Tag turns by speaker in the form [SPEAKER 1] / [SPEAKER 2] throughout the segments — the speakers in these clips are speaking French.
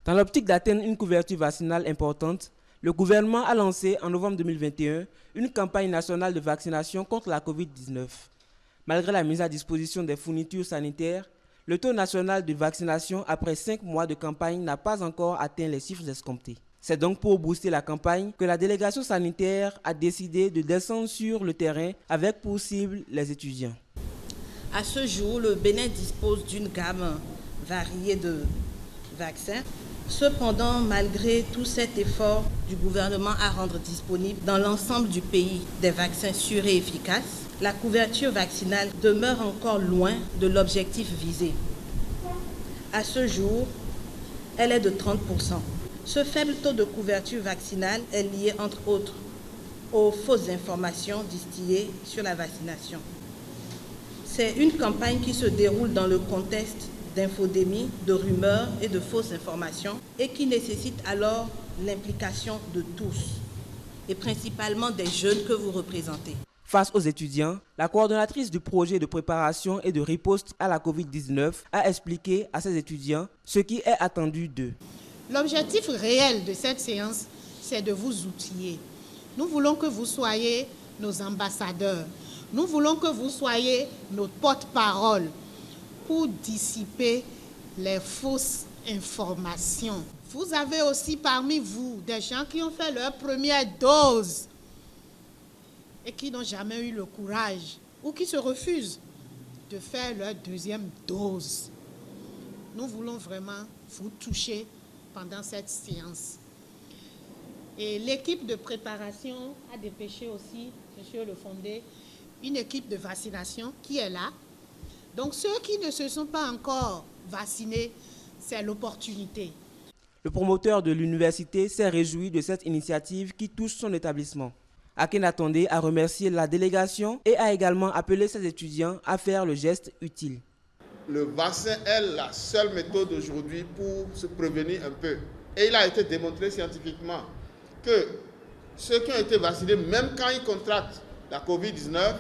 [SPEAKER 1] Dans l'optique d'atteindre une couverture vaccinale importante, le gouvernement a lancé en novembre 2021 une campagne nationale de vaccination contre la Covid-19. Malgré la mise à disposition des fournitures sanitaires, le taux national de vaccination après 5 mois de campagne n'a pas encore atteint les chiffres escomptés. C'est donc pour booster la campagne que la délégation sanitaire a décidé de descendre sur le terrain avec pour cible les étudiants.
[SPEAKER 2] À ce jour, le Bénin dispose d'une gamme variée de vaccins. Cependant, malgré tout cet effort du gouvernement à rendre disponible dans l'ensemble du pays des vaccins sûrs et efficaces, la couverture vaccinale demeure encore loin de l'objectif visé. À ce jour, elle est de 30%. Ce faible taux de couverture vaccinale est lié, entre autres, aux fausses informations distillées sur la vaccination. C'est une campagne qui se déroule dans le contexte d'infodémie, de rumeurs et de fausses informations et qui nécessite alors l'implication de tous et principalement des jeunes que vous représentez.
[SPEAKER 1] Face aux étudiants, la coordonnatrice du projet de préparation et de riposte à la Covid-19 a expliqué à ses étudiants ce qui est attendu d'eux.
[SPEAKER 3] L'objectif réel de cette séance, c'est de vous outiller. Nous voulons que vous soyez nos ambassadeurs. Nous voulons que vous soyez nos porte-parole pour dissiper les fausses informations. Vous avez aussi parmi vous des gens qui ont fait leur première dose et qui n'ont jamais eu le courage ou qui se refusent de faire leur deuxième dose. Nous voulons vraiment vous toucher pendant cette séance. Et l'équipe de préparation a dépêché aussi, monsieur le fondé, une équipe de vaccination qui est là. Donc ceux qui ne se sont pas encore vaccinés, c'est l'opportunité.
[SPEAKER 1] Le promoteur de l'université s'est réjoui de cette initiative qui touche son établissement. Akhenatonde a remercié la délégation et a également appelé ses étudiants à faire le geste utile.
[SPEAKER 4] Le vaccin est la seule méthode aujourd'hui pour se prévenir un peu. Et il a été démontré scientifiquement que ceux qui ont été vaccinés, même quand ils contractent la Covid-19,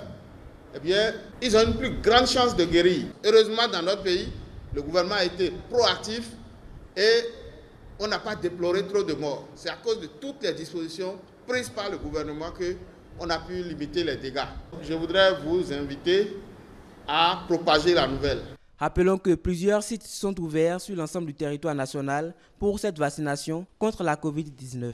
[SPEAKER 4] eh bien, ils ont une plus grande chance de guérir. Heureusement, dans notre pays, le gouvernement a été proactif et on n'a pas déploré trop de morts. C'est à cause de toutes les dispositions prises par le gouvernement qu'on a pu limiter les dégâts. Je voudrais vous inviter à propager la nouvelle.
[SPEAKER 1] Rappelons que plusieurs sites sont ouverts sur l'ensemble du territoire national pour cette vaccination contre la Covid-19.